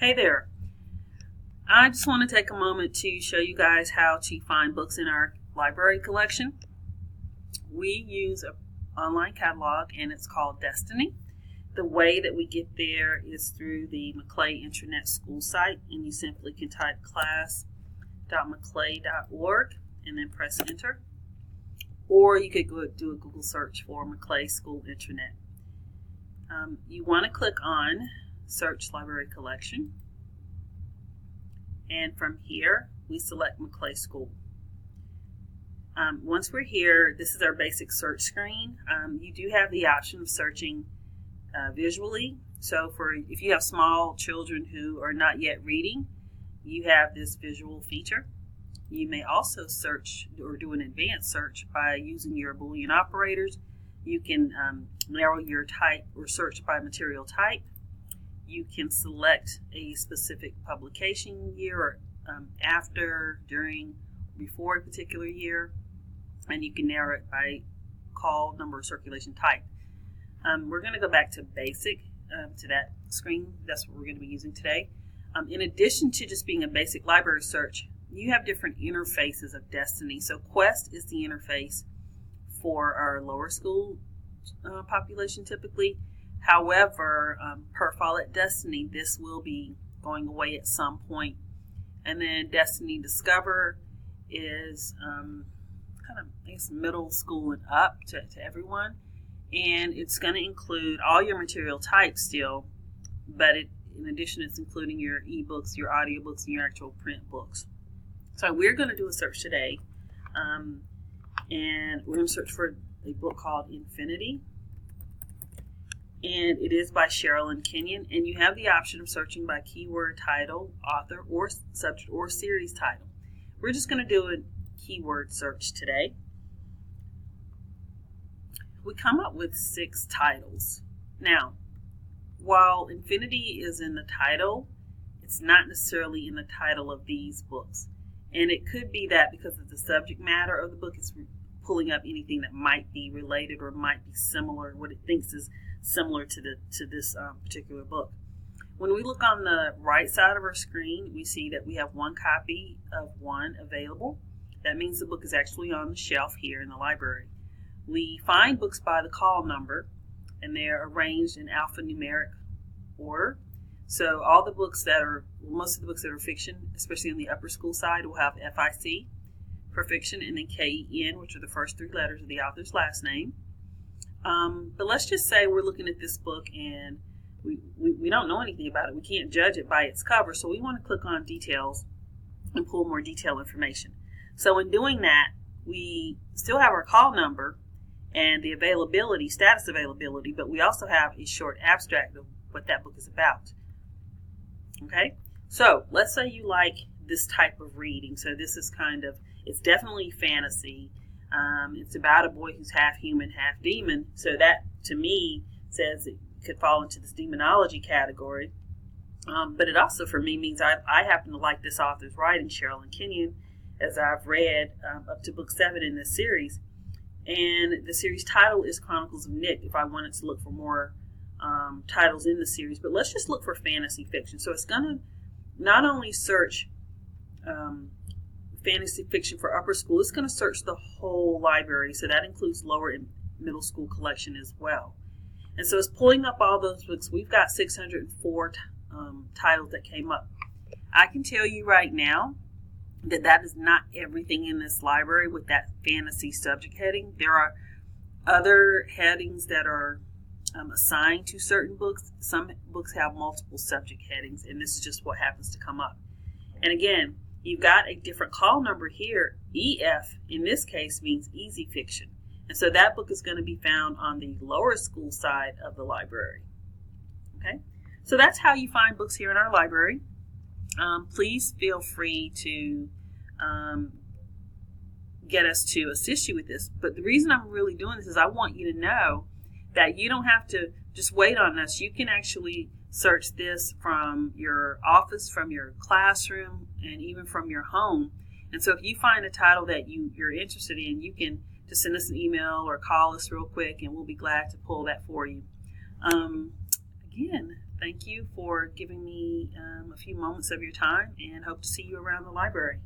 Hey there. I just want to take a moment to show you guys how to find books in our library collection. We use an online catalog and it's called Destiny. The way that we get there is through the Maclay Intranet School site, and you simply can type class.maclay.org and then press enter. Or you could go do a Google search for Maclay School Intranet. You want to click on Search Library Collection. And from here, we select Maclay School. Once we're here, this is our basic search screen. You do have the option of searching visually. So if you have small children who are not yet reading, you have this visual feature. You may also search or do an advanced search by using your Boolean operators. You can narrow your type or search by material type. You can select a specific publication year or after, during, before a particular year, and you can narrow it by call, number, or circulation type. We're going to go back to basic, to that screen. That's what we're going to be using today. In addition to just being a basic library search, you have different interfaces of Destiny. So Quest is the interface for our lower school population typically. However, per Follett Destiny, this will be going away at some point. And then Destiny Discover is kind of, I guess, middle school and up to everyone. And it's going to include all your material types still, but in addition, it's including your ebooks, your audiobooks, and your actual print books. So we're going to do a search today, and we're going to search for a book called Infinity. And it is by Sherilyn Kenyon, and you have the option of searching by keyword, title, author, or subject, or series title. We're just going to do a keyword search today. We come up with 6 titles. Now, while Infinity is in the title, it's not necessarily in the title of these books. And it could be that because of the subject matter of the book, it's pulling up anything that might be related or might be similar, what it thinks is similar to this particular book. When we look on the right side of our screen, we see that we have one copy of one available. That means the book is actually on the shelf here in the library. We find books by the call number, and they're arranged in alphanumeric order. So all the books most of the books that are fiction, especially on the upper school side, will have FIC for fiction, and then KEN, which are the first 3 letters of the author's last name. But let's just say we're looking at this book and we don't know anything about it. We can't judge it by its cover, so we want to click on details and pull more detailed information. So in doing that, we still have our call number and the status availability, but we also have a short abstract of what that book is about. Okay, so let's say you like this type of reading. So this is it's definitely fantasy. It's about a boy who's half human, half demon. So that, to me, says it could fall into this demonology category. But it also, for me, means I happen to like this author's writing, Sherilyn Kenyon, as I've read up to book 7 in this series. And the series title is Chronicles of Nick, if I wanted to look for more titles in the series. But let's just look for fantasy fiction. So it's going to not only search fantasy fiction for upper school, it's going to search the whole library. So that includes lower and middle school collection as well. And so it's pulling up all those books. We've got 604 titles that came up. I can tell you right now that is not everything in this library with that fantasy subject heading. There are other headings that are assigned to certain books. Some books have multiple subject headings, and this is just what happens to come up. And again, you've got a different call number here. EF, in this case, means easy fiction. And so that book is going to be found on the lower school side of the library. Okay, so that's how you find books here in our library. Please feel free to get us to assist you with this. But the reason I'm really doing this is I want you to know that you don't have to just wait on us. You can actually search this from your office, from your classroom, and even from your home. And so if you find a title that you're interested in, you can just send us an email or call us real quick, and we'll be glad to pull that for you. Again, thank you for giving me a few moments of your time, and hope to see you around the library.